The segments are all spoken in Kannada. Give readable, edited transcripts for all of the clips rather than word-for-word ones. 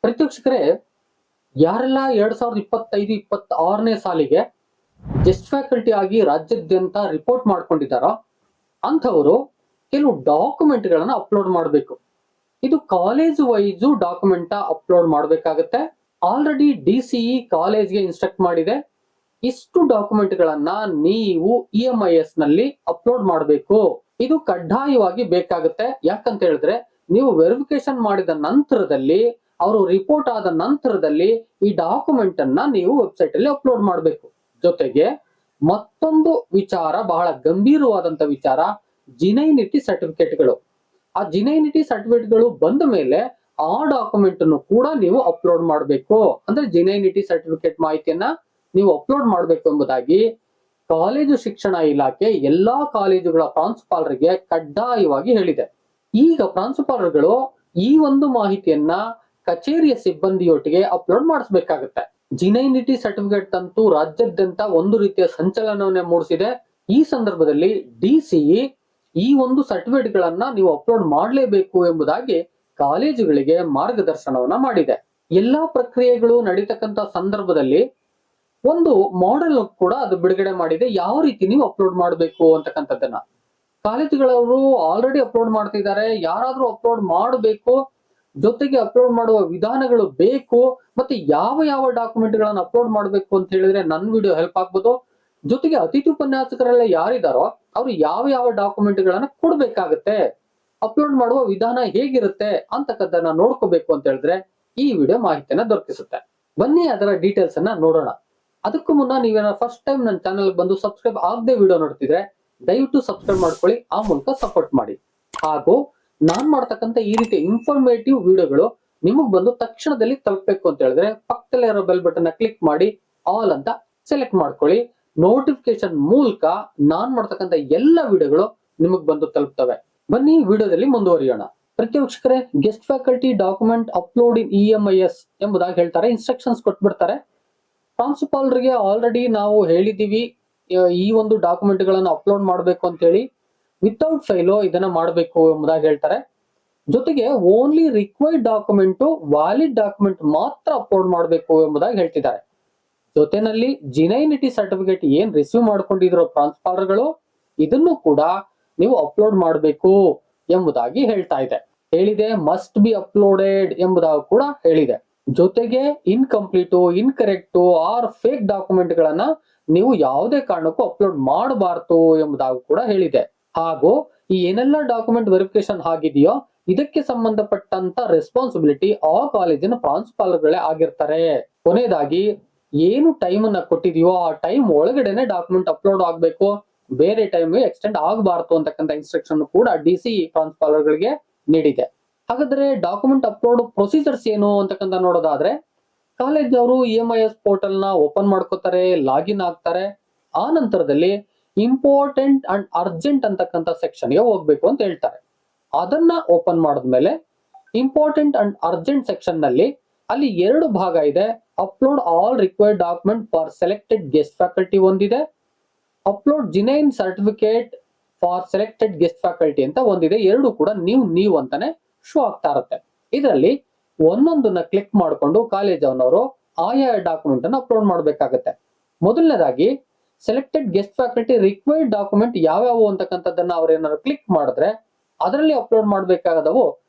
ಪ್ರತಿವೀಕ್ಷಕರೇ, ಯಾರೆಲ್ಲ 2025-26ನೇ ಸಾಲಿಗೆ ಗೆಸ್ಟ್ ಫ್ಯಾಕಲ್ಟಿ ಆಗಿ ರಾಜ್ಯಾದ್ಯಂತ ರಿಪೋರ್ಟ್ ಮಾಡ್ಕೊಂಡಿದ್ದಾರೋ ಅಂಥವರು ಕೆಲವು ಡಾಕ್ಯುಮೆಂಟ್ ಗಳನ್ನ ಅಪ್ಲೋಡ್ ಮಾಡಬೇಕು. ಇದು ಕಾಲೇಜ್ ವೈಸು ಡಾಕ್ಯುಮೆಂಟ್ ಅಪ್ಲೋಡ್ ಮಾಡಬೇಕಾಗತ್ತೆ. ಆಲ್ರೆಡಿ DCE ಕಾಲೇಜ್ಗೆ ಇನ್ಸ್ಟ್ರಕ್ಟ್ ಮಾಡಿದೆ, ಇಷ್ಟು ಡಾಕ್ಯುಮೆಂಟ್ ಗಳನ್ನ ನೀವು EMIS ನಲ್ಲಿ ಅಪ್ಲೋಡ್ ಮಾಡಬೇಕು. ಇದು ಕಡ್ಡಾಯವಾಗಿ ಬೇಕಾಗುತ್ತೆ. ಯಾಕಂತ ಹೇಳಿದ್ರೆ ನೀವು ವೆರಿಫಿಕೇಶನ್ ಮಾಡಿದ ನಂತರದಲ್ಲಿ, ಅವರು ರಿಪೋರ್ಟ್ ಆದ ನಂತರದಲ್ಲಿ ಈ ಡಾಕ್ಯುಮೆಂಟ್ ಅನ್ನ ನೀವು ವೆಬ್ಸೈಟ್ ಅಲ್ಲಿ ಅಪ್ಲೋಡ್ ಮಾಡಬೇಕು. ಜೊತೆಗೆ ಮತ್ತೊಂದು ವಿಚಾರ, ಬಹಳ ಗಂಭೀರವಾದಂತ ವಿಚಾರ, ಜಿನೈನಿಟಿ ಸರ್ಟಿಫಿಕೇಟ್ಗಳು. ಆ ಜಿನೈನಿಟಿ ಸರ್ಟಿಫಿಕೇಟ್ಗಳು ಬಂದ ಮೇಲೆ ಆ ಡಾಕ್ಯುಮೆಂಟ್ ಅನ್ನು ಕೂಡ ನೀವು ಅಪ್ಲೋಡ್ ಮಾಡಬೇಕು. ಅಂದ್ರೆ ಜಿನೈನಿಟಿ ಸರ್ಟಿಫಿಕೇಟ್ ಮಾಹಿತಿಯನ್ನ ನೀವು ಅಪ್ಲೋಡ್ ಮಾಡಬೇಕು ಎಂಬುದಾಗಿ ಕಾಲೇಜು ಶಿಕ್ಷಣ ಇಲಾಖೆ ಎಲ್ಲಾ ಕಾಲೇಜುಗಳ ಪ್ರಾಂಶುಪಾಲರಿಗೆ ಕಡ್ಡಾಯವಾಗಿ ಹೇಳಿದೆ. ಈಗ ಪ್ರಾಂಶುಪಾಲರುಗಳು ಈ ಒಂದು ಮಾಹಿತಿಯನ್ನ ಕಚೇರಿಯ ಸಿಬ್ಬಂದಿಯೊಟ್ಟಿಗೆ ಅಪ್ಲೋಡ್ ಮಾಡಿಸಬೇಕಾಗುತ್ತೆ. ಜಿನೈನಿಟಿ ಸರ್ಟಿಫಿಕೇಟ್ ಅಂತೂ ರಾಜ್ಯಾದ್ಯಂತ ಒಂದು ರೀತಿಯ ಸಂಚಲನವನ್ನೇ ಮೂಡಿಸಿದೆ. ಈ ಸಂದರ್ಭದಲ್ಲಿ DCE ಈ ಒಂದು ಸರ್ಟಿಫಿಕೇಟ್ ಗಳನ್ನ ನೀವು ಅಪ್ಲೋಡ್ ಮಾಡಲೇಬೇಕು ಎಂಬುದಾಗಿ ಕಾಲೇಜುಗಳಿಗೆ ಮಾರ್ಗದರ್ಶನವನ್ನ ಮಾಡಿದೆ. ಎಲ್ಲಾ ಪ್ರಕ್ರಿಯೆಗಳು ನಡೀತಕ್ಕಂತ ಸಂದರ್ಭದಲ್ಲಿ ಒಂದು ಮಾಡೆಲ್ ಕೂಡ ಅದು ಬಿಡುಗಡೆ ಮಾಡಿದೆ, ಯಾವ ರೀತಿ ನೀವು ಅಪ್ಲೋಡ್ ಮಾಡಬೇಕು ಅಂತಕ್ಕಂಥದ್ದನ್ನ. ಕಾಲೇಜುಗಳವರು ಆಲ್ರೆಡಿ ಅಪ್ಲೋಡ್ ಮಾಡ್ತಿದ್ದಾರೆ, ಯಾರಾದ್ರೂ ಅಪ್ಲೋಡ್ ಮಾಡಬೇಕು, ಜೊತೆಗೆ ಅಪ್ಲೋಡ್ ಮಾಡುವ ವಿಧಾನಗಳು ಬೇಕು, ಮತ್ತೆ ಯಾವ ಯಾವ ಡಾಕ್ಯುಮೆಂಟ್ ಗಳನ್ನ ಅಪ್ಲೋಡ್ ಮಾಡಬೇಕು ಅಂತ ಹೇಳಿದ್ರೆ ನನ್ನ ವಿಡಿಯೋ ಹೆಲ್ಪ್ ಆಗ್ಬೋದು. ಜೊತೆಗೆ ಅತಿಥಿ ಉಪನ್ಯಾಸಕರೆಲ್ಲ ಯಾರಿದಾರೋ ಅವ್ರು ಯಾವ ಯಾವ ಡಾಕ್ಯುಮೆಂಟ್ ಗಳನ್ನ ಕೊಡ್ಬೇಕಾಗತ್ತೆ, ಅಪ್ಲೋಡ್ ಮಾಡುವ ವಿಧಾನ ಹೇಗಿರುತ್ತೆ ಅಂತಕ್ಕದ್ದನ್ನ ನೋಡ್ಕೋಬೇಕು ಅಂತ ಹೇಳಿದ್ರೆ ಈ ವಿಡಿಯೋ ಮಾಹಿತಿಯನ್ನ ದೊರಕಿಸುತ್ತೆ. ಬನ್ನಿ ಅದರ ಡೀಟೇಲ್ಸ್ ಅನ್ನ ನೋಡೋಣ. ಅದಕ್ಕೂ ಮುನ್ನ ನೀವೇನ ಫಸ್ಟ್ ಟೈಮ್ ನನ್ನ ಚಾನಲ್ ಬಂದು ಸಬ್ಸ್ಕ್ರೈಬ್ ಆಗದೆ ವಿಡಿಯೋ ನೋಡ್ತಿದ್ರೆ ದಯವಿಟ್ಟು ಸಬ್ಸ್ಕ್ರೈಬ್ ಮಾಡ್ಕೊಳ್ಳಿ, ಆ ಮೂಲಕ ಸಪೋರ್ಟ್ ಮಾಡಿ. ಹಾಗೂ ನಾನ್ ಮಾಡ್ತಕ್ಕಂಥ ಈ ರೀತಿ ಇನ್ಫಾರ್ಮೇಟಿವ್ ವಿಡಿಯೋಗಳು ನಿಮಗ್ ಬಂದು ತಕ್ಷಣದಲ್ಲಿ ತಲುಪಬೇಕು ಅಂತ ಹೇಳಿದ್ರೆ ಪಕ್ಕದಲ್ಲೇ ಇರೋ ಬೆಲ್ ಬಟನ್ ಕ್ಲಿಕ್ ಮಾಡಿ ಆಲ್ ಅಂತ ಸೆಲೆಕ್ಟ್ ಮಾಡ್ಕೊಳ್ಳಿ. ನೋಟಿಫಿಕೇಶನ್ ಮೂಲಕ ನಾನ್ ಮಾಡ್ತಕ್ಕಂಥ ಎಲ್ಲ ವಿಡಿಯೋಗಳು ನಿಮಗ್ ಬಂದು ತಲುಪ್ತವೆ. ಬನ್ನಿ ವಿಡಿಯೋದಲ್ಲಿ ಮುಂದುವರಿಯೋಣ. ಪ್ರತಿವೀಕ್ಷಕರೇ, ಗೆಸ್ಟ್ ಫ್ಯಾಕಲ್ಟಿ ಡಾಕ್ಯುಮೆಂಟ್ ಅಪ್ಲೋಡ್ ಇನ್ EMIS ಎಂಬುದಾಗಿ ಹೇಳ್ತಾರೆ, ಇನ್ಸ್ಟ್ರಕ್ಷನ್ಸ್ ಕೊಟ್ಬಿಡ್ತಾರೆ. ಪ್ರಾಂಶುಪಾಲರಿಗೆ ಆಲ್ರೆಡಿ ನಾವು ಹೇಳಿದೀವಿ ಈ ಒಂದು ಡಾಕ್ಯುಮೆಂಟ್ ಗಳನ್ನ ಅಪ್ಲೋಡ್ ಮಾಡಬೇಕು ಅಂತ ಹೇಳಿ. ವಿತೌಟ್ ಫೈಲು ಇದನ್ನ ಮಾಡಬೇಕು ಎಂಬುದಾಗಿ ಹೇಳ್ತಾರೆ. ಜೊತೆಗೆ only required document, valid document ಮಾತ್ರ ಅಪ್ಲೋಡ್ ಮಾಡಬೇಕು ಎಂಬುದಾಗಿ ಹೇಳ್ತಿದ್ದಾರೆ. ಜೊತೆನಲ್ಲಿ ಜಿನೈನಿಟಿ ಸರ್ಟಿಫಿಕೇಟ್ ಏನ್ ರಿಸೀವ್ ಮಾಡ್ಕೊಂಡಿದ್ರು ಪ್ರಾಂಶುಪಾಲರುಗಳು, ಇದನ್ನು ಕೂಡ ನೀವು ಅಪ್ಲೋಡ್ ಮಾಡಬೇಕು ಎಂಬುದಾಗಿ ಹೇಳ್ತಾ ಇದೆ. ಹೇಳಿದೆ ಮಸ್ಟ್ ಬಿ ಅಪ್ಲೋಡೆಡ್ ಎಂಬುದಾಗಿ ಕೂಡ ಹೇಳಿದೆ. ಜೊತೆಗೆ ಇನ್ಕಂಪ್ಲೀಟು, ಇನ್ಕರೆಕ್ಟು ಆರ್ ಫೇಕ್ ಡಾಕ್ಯುಮೆಂಟ್ ಗಳನ್ನ ನೀವು ಯಾವುದೇ ಕಾರಣಕ್ಕೂ ಅಪ್ಲೋಡ್ ಮಾಡಬಾರ್ದು ಎಂಬುದಾಗಿ ಕೂಡ ಹೇಳಿದೆ. ಹಾಗೂ ಈ ಏನೆಲ್ಲ ಡಾಕ್ಯುಮೆಂಟ್ ವೆರಿಫಿಕೇಶನ್ ಆಗಿದೆಯೋ ಇದಕ್ಕೆ ಸಂಬಂಧಪಟ್ಟಂತ ರೆಸ್ಪಾನ್ಸಿಬಿಲಿಟಿ ಆ ಕಾಲೇಜಿನ ಪ್ರಾಂಶುಪಾಲರುಗಳೇ ಆಗಿರ್ತಾರೆ. ಕೊನೆಯದಾಗಿ ಏನು ಟೈಮ್ ಅನ್ನ ಕೊಟ್ಟಿದೆಯೋ ಆ ಟೈಮ್ ಒಳಗಡೆನೆ ಡಾಕ್ಯುಮೆಂಟ್ ಅಪ್ಲೋಡ್ ಆಗ್ಬೇಕು, ಬೇರೆ ಟೈಮ್ ಎಕ್ಸ್ಟೆಂಡ್ ಆಗಬಾರ್ದು ಅಂತಕ್ಕಂಥ ಇನ್ಸ್ಟ್ರಕ್ಷನ್ ಕೂಡ DCE ಪ್ರಾಂಶುಪಾಲರುಗಳಿಗೆ ನೀಡಿದೆ. ಹಾಗಾದ್ರೆ ಡಾಕ್ಯುಮೆಂಟ್ ಅಪ್ಲೋಡ್ ಪ್ರೊಸೀಜರ್ಸ್ ಏನು ಅಂತಕ್ಕಂಥ ನೋಡೋದಾದ್ರೆ, ಕಾಲೇಜ್ ಅವರು EMIS ಪೋರ್ಟಲ್ ನ ಓಪನ್ ಮಾಡ್ಕೋತಾರೆ, ಲಾಗಿನ್ ಆಗ್ತಾರೆ. ಆ ನಂತರದಲ್ಲಿ ಇಂಪಾರ್ಟೆಂಟ್ ಅಂಡ್ ಅರ್ಜೆಂಟ್ ಅಂತಕ್ಕಂಥ ಸೆಕ್ಷನ್ ಗೆ ಹೋಗ್ಬೇಕು ಅಂತ ಹೇಳ್ತಾರೆ. ಅದನ್ನ ಓಪನ್ ಮಾಡಿದ್ಮೇಲೆ ಇಂಪಾರ್ಟೆಂಟ್ ಅಂಡ್ ಅರ್ಜೆಂಟ್ ಸೆಕ್ಷನ್ ನಲ್ಲಿ ಅಲ್ಲಿ ಎರಡು ಭಾಗ ಇದೆ. Upload all required document for selected guest faculty ಒಂದಿದೆ, upload genuine certificate for selected guest faculty ಅಂತ ಒಂದಿದೆ. ಎರಡು ಕೂಡ ನೀವು ಅಂತಾನೆ ಶೋ ಆಗ್ತಾ ಇರುತ್ತೆ. ಇದರಲ್ಲಿ ಒಂದೊಂದನ್ನ ಕ್ಲಿಕ್ ಮಾಡಿಕೊಂಡು ಕಾಲೇಜ್ ಅವನವರು ಆಯಾ ಡಾಕ್ಯುಮೆಂಟ್ ಅನ್ನು ಅಪ್ಲೋಡ್ ಮಾಡಬೇಕಾಗುತ್ತೆ. ಮೊದಲನೇದಾಗಿ selected guest faculty required document ಯಾವ್ಯಾವು ಅಂತಕ್ಕಂಥದ್ದನ್ನ ಅವ್ರು ಏನಾದ್ರು ಕ್ಲಿಕ್ ಮಾಡಿದ್ರೆ ಅದರಲ್ಲಿ ಅಪ್ಲೋಡ್ ಮಾಡಬೇಕಾದವು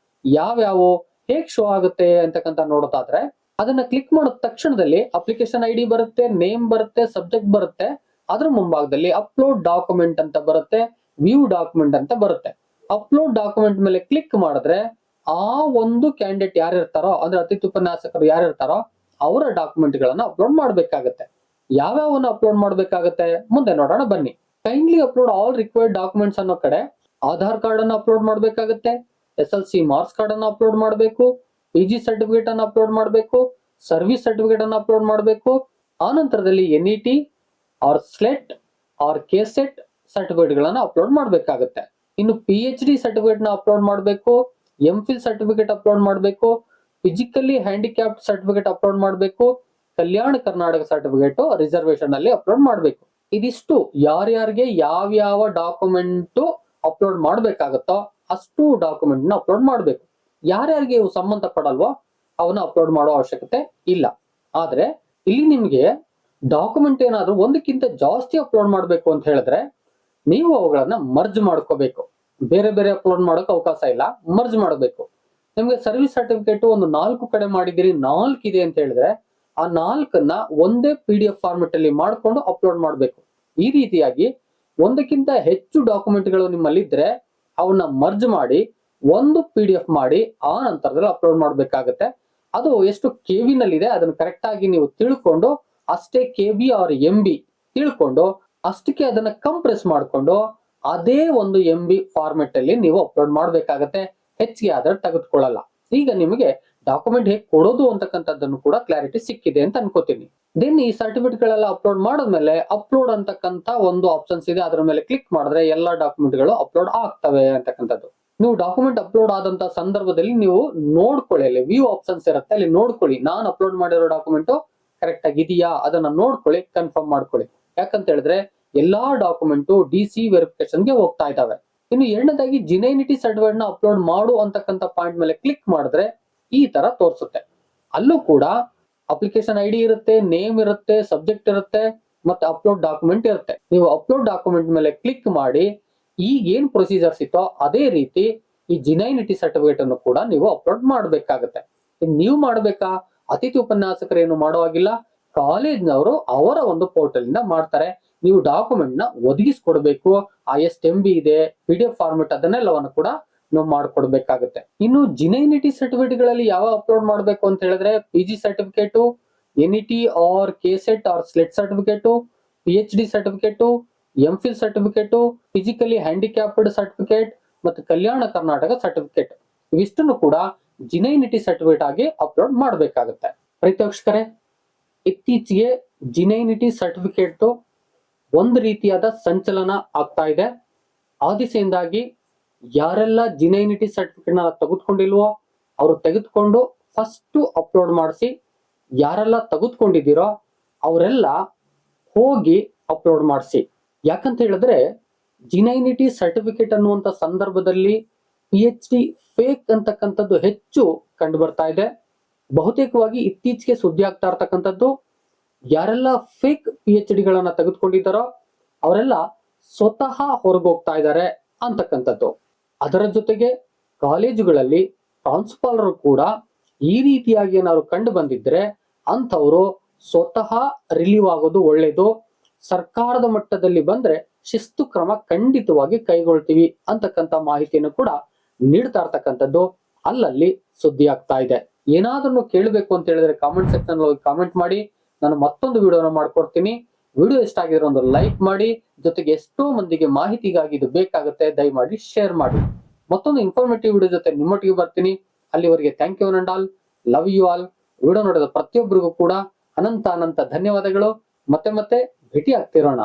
ಯಾವ್ಯಾವು, ಹೇಗ್ ಶೋ ಆಗುತ್ತೆ ಅಂತಕ್ಕಂಥ ನೋಡೋದಾದ್ರೆ, ಅದನ್ನ ಕ್ಲಿಕ್ ಮಾಡಿದ ತಕ್ಷಣದಲ್ಲಿ ಅಪ್ಲಿಕೇಶನ್ ID ಬರುತ್ತೆ, ನೇಮ್ ಬರುತ್ತೆ, ಸಬ್ಜೆಕ್ಟ್ ಬರುತ್ತೆ. ಅದ್ರ ಮುಂಭಾಗದಲ್ಲಿ ಅಪ್ಲೋಡ್ ಡಾಕ್ಯುಮೆಂಟ್ ಅಂತ ಬರುತ್ತೆ, ವ್ಯೂ ಡಾಕ್ಯುಮೆಂಟ್ ಅಂತ ಬರುತ್ತೆ. ಅಪ್ಲೋಡ್ ಡಾಕ್ಯುಮೆಂಟ್ ಮೇಲೆ ಕ್ಲಿಕ್ ಮಾಡಿದ್ರೆ ಆ ಒಂದು ಕ್ಯಾಂಡಿಡೇಟ್ ಯಾರಿರ್ತಾರೋ, ಅಂದ್ರೆ ಅತಿಥಿ ಉಪನ್ಯಾಸಕರು ಯಾರಿರ್ತಾರೋ ಅವರ ಡಾಕ್ಯುಮೆಂಟ್ ಗಳನ್ನ ಅಪ್ಲೋಡ್ ಮಾಡ್ಬೇಕಾಗತ್ತೆ. ಯಾವ್ಯಾವನ್ನ ಅಪ್ಲೋಡ್ ಮಾಡ್ಬೇಕಾಗತ್ತೆ ಮುಂದೆ ನೋಡೋಣ ಬನ್ನಿ. Kindly upload all required documents ಅನ್ನೋ ಕಡೆ ಆಧಾರ್ ಕಾರ್ಡ್ ಅನ್ನ ಅಪ್ಲೋಡ್ ಮಾಡ್ಬೇಕಾಗತ್ತೆ, SLC ಮಾರ್ಕ್ಸ್ ಕಾರ್ಡ್ ಅನ್ನ ಅಪ್ಲೋಡ್ ಮಾಡಬೇಕು, PG ಸರ್ಟಿಫಿಕೇಟ್ ಅನ್ನ ಅಪ್ಲೋಡ್ ಮಾಡಬೇಕು, ಸರ್ವಿಸ್ ಸರ್ಟಿಫಿಕೇಟ್ ಅನ್ನ ಅಪ್ಲೋಡ್ ಮಾಡಬೇಕು. ಆ ನಂತರದಲ್ಲಿ NET or SLET or KSET certificate ಗಳನ್ನ ಅಪ್ಲೋಡ್ ಮಾಡ್ಬೇಕಾಗತ್ತೆ. ಇನ್ನು PhD ಸರ್ಟಿಫಿಕೇಟ್ ನ ಅಪ್ಲೋಡ್ ಮಾಡಬೇಕು, MPhil ಸರ್ಟಿಫಿಕೇಟ್ ಅಪ್ಲೋಡ್ ಮಾಡಬೇಕು, ಫಿಸಿಕಲಿ ಹ್ಯಾಂಡಿಕ್ಯಾಪ್ಡ್ ಸರ್ಟಿಫಿಕೇಟ್ ಅಪ್ಲೋಡ್ ಮಾಡಬೇಕು, ಕಲ್ಯಾಣ ಕರ್ನಾಟಕ ಸರ್ಟಿಫಿಕೇಟ್ ರಿಸರ್ವೇಶನ್ ಅಲ್ಲಿ ಅಪ್ಲೋಡ್ ಮಾಡಬೇಕು. ಇದಿಷ್ಟು ಯಾರ್ಯಾರಿಗೆ ಯಾವ್ಯಾವ ಡಾಕ್ಯುಮೆಂಟ್ ಅಪ್ಲೋಡ್ ಮಾಡ್ಬೇಕಾಗತ್ತೋ ಅಷ್ಟು ಡಾಕ್ಯುಮೆಂಟ್ ನ ಅಪ್ಲೋಡ್ ಮಾಡಬೇಕು. ಯಾರ್ಯಾರಿಗೆ ಇವು ಸಂಬಂಧ ಪಡಲ್ವೋ ಅವನ್ನ ಅಪ್ಲೋಡ್ ಮಾಡೋ ಅವಶ್ಯಕತೆ ಇಲ್ಲ. ಆದ್ರೆ ಇಲ್ಲಿ ನಿಮ್ಗೆ ಡಾಕ್ಯುಮೆಂಟ್ ಏನಾದ್ರು ಒಂದಕ್ಕಿಂತ ಜಾಸ್ತಿ ಅಪ್ಲೋಡ್ ಮಾಡ್ಬೇಕು ಅಂತ ಹೇಳಿದ್ರೆ ನೀವು ಅವುಗಳನ್ನ ಮರ್ಜ್ ಮಾಡ್ಕೋಬೇಕು. ಬೇರೆ ಬೇರೆ ಅಪ್ಲೋಡ್ ಮಾಡೋಕೆ ಅವಕಾಶ ಇಲ್ಲ, ಮರ್ಜ್ ಮಾಡಬೇಕು. ನಿಮ್ಗೆ ಸರ್ವಿಸ್ ಸರ್ಟಿಫಿಕೇಟ್ ಒಂದು 4 ಕಡೆ ಮಾಡಿದಿರಿ, 4 ಇದೆ ಅಂತ ಹೇಳಿದ್ರೆ ಆ 4ನ್ನ ಒಂದೇ PDF ಫಾರ್ಮೆಟ್ ಅಲ್ಲಿ ಮಾಡ್ಕೊಂಡು ಅಪ್ಲೋಡ್ ಮಾಡಬೇಕು. ಈ ರೀತಿಯಾಗಿ ಒಂದಕ್ಕಿಂತ ಹೆಚ್ಚು ಡಾಕ್ಯುಮೆಂಟ್ಗಳು ನಿಮ್ಮಲ್ಲಿ ಇದ್ರೆ ಅವನ್ನ ಮರ್ಜ್ ಮಾಡಿ ಒಂದು PDF ಮಾಡಿ ಆ ನಂತರದಲ್ಲಿ ಅಪ್ಲೋಡ್ ಮಾಡ್ಬೇಕಾಗತ್ತೆ. ಅದು ಎಷ್ಟು KB ನಲ್ಲಿದೆ ಅದನ್ನ ಕರೆಕ್ಟ್ ಆಗಿ ನೀವು ತಿಳ್ಕೊಂಡು ಅಷ್ಟೇ KB ಆರ್ MB ತಿಳ್ಕೊಂಡು ಅಷ್ಟಕ್ಕೆ ಅದನ್ನ ಕಂಪ್ರೆಸ್ ಮಾಡ್ಕೊಂಡು ಅದೇ ಒಂದು MB ಫಾರ್ಮೆಟ್ ಅಲ್ಲಿ ನೀವು ಅಪ್ಲೋಡ್ ಮಾಡ್ಬೇಕಾಗತ್ತೆ. ಹೆಚ್ಚಿಗೆ ಆದ್ರೆ ತೆಗೆದುಕೊಳ್ಳಲ್ಲ. ಈಗ ನಿಮಗೆ ಡಾಕ್ಯುಮೆಂಟ್ ಹೇಗೆ ಕೊಡೋದು ಅಂತಕ್ಕಂಥದ್ದನ್ನು ಕೂಡ ಕ್ಲಾರಿಟಿ ಸಿಕ್ಕಿದೆ ಅಂತ ಅನ್ಕೋತೀನಿ. ದೆನ್ ಈ ಸರ್ಟಿಫಿಕೇಟ್ ಗಳೆಲ್ಲ ಅಪ್ಲೋಡ್ ಮಾಡಿದ್ಮೇಲೆ ಅಪ್ಲೋಡ್ ಅಂತಕ್ಕಂಥ ಒಂದು ಆಪ್ಷನ್ಸ್ ಇದೆ, ಅದರ ಮೇಲೆ ಕ್ಲಿಕ್ ಮಾಡಿದ್ರೆ ಎಲ್ಲಾ ಡಾಕ್ಯುಮೆಂಟ್ ಗಳು ಅಪ್ಲೋಡ್ ಆಗ್ತವೆ ಅಂತಕ್ಕಂಥದ್ದು. ನೀವು ಡಾಕ್ಯುಮೆಂಟ್ ಅಪ್ಲೋಡ್ ಆದಂತ ಸಂದರ್ಭದಲ್ಲಿ ನೀವು ನೋಡ್ಕೊಳ್ಳಿ, ಅಲ್ಲಿ ವ್ಯೂ ಆಪ್ಷನ್ಸ್ ಇರುತ್ತೆ, ಅಲ್ಲಿ ನೋಡ್ಕೊಳ್ಳಿ ನಾನು ಅಪ್ಲೋಡ್ ಮಾಡಿರೋ ಡಾಕ್ಯುಮೆಂಟ್ ಕರೆಕ್ಟ್ ಆಗಿದೆಯಾ ಅದನ್ನ ನೋಡ್ಕೊಳ್ಳಿ, ಕನ್ಫರ್ಮ್ ಮಾಡ್ಕೊಳ್ಳಿ. ಯಾಕಂತ ಹೇಳಿದ್ರೆ ಎಲ್ಲಾ ಡಾಕ್ಯುಮೆಂಟ್ DC ವೆರಿಫಿಕೇಶನ್ ಗೆ ಹೋಗ್ತಾ ಇದಾವೆ. ಇನ್ನು ಎರಡನೇದಾಗಿ ಜಿನೈನಿಟಿ ಸರ್ಟಿಫಿಕೇಟ್ ನ ಅಪ್ಲೋಡ್ ಮಾಡು ಅಂತಕ್ಕಂಥ ಪಾಯಿಂಟ್ ಮೇಲೆ ಕ್ಲಿಕ್ ಮಾಡಿದ್ರೆ ಈ ತರ ತೋರಿಸುತ್ತೆ. ಅಲ್ಲೂ ಕೂಡ ಅಪ್ಲಿಕೇಶನ್ ID ಇರುತ್ತೆ, ನೇಮ್ ಇರುತ್ತೆ, ಸಬ್ಜೆಕ್ಟ್ ಇರುತ್ತೆ, ಮತ್ತೆ ಅಪ್ಲೋಡ್ ಡಾಕ್ಯುಮೆಂಟ್ ಇರುತ್ತೆ. ನೀವು ಅಪ್ಲೋಡ್ ಡಾಕ್ಯುಮೆಂಟ್ ಮೇಲೆ ಕ್ಲಿಕ್ ಮಾಡಿ ಈಗ ಏನ್ ಪ್ರೊಸೀಜರ್ಸ್ ಇತ್ತೋ ಅದೇ ರೀತಿ ಈ ಜಿನೈನಿಟಿ ಸರ್ಟಿಫಿಕೇಟ್ ಅನ್ನು ಕೂಡ ನೀವು ಅಪ್ಲೋಡ್ ಮಾಡಬೇಕಾಗತ್ತೆ. ನೀವು ಮಾಡ್ಬೇಕಾ? ಅತಿಥಿ ಉಪನ್ಯಾಸಕರು ಏನು ಮಾಡೋ ಹಾಗಿಲ್ಲ, ಕಾಲೇಜ್ನವರು ಅವರ ಒಂದು ಪೋರ್ಟಲ್ ಇಂದ ಮಾಡ್ತಾರೆ. ನೀವು ಡಾಕ್ಯುಮೆಂಟ್ ನ ಒದಗಿಸ್ಕೊಡ್ಬೇಕು. ಎಷ್ಟು MB ಇದೆ, PDF ಫಾರ್ಮೆಟ್ ಅದನ್ನೆಲ್ಲವನ್ನು ಕೂಡ ನಾವು ಮಾಡ್ಕೊಡ್ಬೇಕಾಗುತ್ತೆ. ಇನ್ನು ಜಿನೈನಿಟಿ ಸರ್ಟಿಫಿಕೇಟ್ ಗಳಲ್ಲಿ ಯಾವ ಅಪ್ಲೋಡ್ ಮಾಡಬೇಕು ಅಂತ ಹೇಳಿದ್ರೆ PG certificate, NET or KSET or SLET certificate, PhD certificate, MPhil certificate, physically handicapped certificate ಮತ್ತು ಕಲ್ಯಾಣ ಕರ್ನಾಟಕ ಸರ್ಟಿಫಿಕೇಟ್ ಇವಿಷ್ಟನ್ನು ಕೂಡ ಜಿನೈನಿಟಿ ಸರ್ಟಿಫಿಕೇಟ್ ಆಗಿ ಅಪ್ಲೋಡ್ ಮಾಡಬೇಕಾಗುತ್ತೆ. ಪ್ರೀತಿವೀಕ್ಷಕರೇ, ಇತ್ತೀಚೆಗೆ ಜಿನೈನಿಟಿ ಸರ್ಟಿಫಿಕೇಟ್ ಒಂದು ರೀತಿಯಾದ ಸಂಚಲನ ಆಗ್ತಾ ಇದೆ. ಆ ದಿಸೆಯಿಂದಾಗಿ ಯಾರೆಲ್ಲ ಜಿನೈನಿಟಿ ಸರ್ಟಿಫಿಕೇಟ್ ನ ತೆಗೆದುಕೊಂಡಿಲ್ವೋ ಅವರು ತೆಗೆದುಕೊಂಡು ಫಸ್ಟ್ ಅಪ್ಲೋಡ್ ಮಾಡಿಸಿ, ಯಾರೆಲ್ಲ ತೆಗೆದುಕೊಂಡಿದ್ದೀರೋ ಅವರೆಲ್ಲ ಹೋಗಿ ಅಪ್ಲೋಡ್ ಮಾಡಿಸಿ. ಯಾಕಂತ ಹೇಳಿದ್ರೆ ಜಿನೈನಿಟಿ ಸರ್ಟಿಫಿಕೇಟ್ ಅನ್ನುವಂತ ಸಂದರ್ಭದಲ್ಲಿ PhD ಫೇಕ್ ಅಂತಕ್ಕಂಥದ್ದು ಹೆಚ್ಚು ಕಂಡು ಬರ್ತಾ ಇದೆ. ಬಹುತೇಕವಾಗಿ ಇತ್ತೀಚೆಗೆ ಸುದ್ದಿ ಆಗ್ತಾ ಇರ್ತಕ್ಕಂಥದ್ದು ಯಾರೆಲ್ಲ ಫೇಕ್ PhD ಗಳನ್ನ ತೆಗೆದುಕೊಂಡಿದ್ದಾರೋ ಅವರೆಲ್ಲ ಸ್ವತಃ ಹೊರಗೋಗ್ತಾ ಇದ್ದಾರೆ ಅಂತಕ್ಕಂಥದ್ದು. ಅದರ ಜೊತೆಗೆ ಕಾಲೇಜುಗಳಲ್ಲಿ ಪ್ರಾಂಶುಪಾಲರು ಕೂಡ ಈ ರೀತಿಯಾಗಿ ಏನಾದ್ರು ಕಂಡು ಬಂದಿದ್ರೆ ಅಂಥವರು ಸ್ವತಃ ರಿಲೀವ್ ಆಗೋದು ಒಳ್ಳೇದು. ಸರ್ಕಾರದ ಮಟ್ಟದಲ್ಲಿ ಬಂದ್ರೆ ಶಿಸ್ತು ಕ್ರಮ ಖಂಡಿತವಾಗಿ ಕೈಗೊಳ್ತೀವಿ ಅಂತಕ್ಕಂಥ ಮಾಹಿತಿಯನ್ನು ಕೂಡ ನೀಡ್ತಾ ಇರ್ತಕ್ಕಂಥದ್ದು ಅಲ್ಲಲ್ಲಿ ಸುದ್ದಿ ಆಗ್ತಾ ಇದೆ. ಏನಾದ್ರೂ ಕೇಳಬೇಕು ಅಂತ ಹೇಳಿದ್ರೆ ಕಾಮೆಂಟ್ ಸೆಕ್ಷನ್ ಹೋಗಿ ಕಾಮೆಂಟ್ ಮಾಡಿ, ನಾನು ಮತ್ತೊಂದು ವಿಡಿಯೋನ ಮಾಡ್ಕೊಡ್ತೀನಿ. ವಿಡಿಯೋ ಇಷ್ಟ ಆಗಿದ್ರೆ ಒಂದು ಲೈಕ್ ಮಾಡಿ, ಜೊತೆಗೆ ಎಷ್ಟೋ ಮಂದಿಗೆ ಮಾಹಿತಿಗಾಗಿ ಇದು ಬೇಕಾಗುತ್ತೆ, ದಯಮಾಡಿ ಶೇರ್ ಮಾಡಿ. ಮತ್ತೊಂದು ಇನ್ಫಾರ್ಮೇಟಿವ್ ವಿಡಿಯೋ ಜೊತೆ ನಿಮ್ಮೊಟ್ಟಿಗೆ ಬರ್ತೀನಿ. ಅಲ್ಲಿವರೆಗೆ thank you and all, love you all. Video ನೋಡಿದ ಪ್ರತಿಯೊಬ್ಬರಿಗೂ ಕೂಡ ಅನಂತ ಧನ್ಯವಾದಗಳು. ಮತ್ತೆ ಭೇಟಿ ಆಗ್ತಿರೋಣ.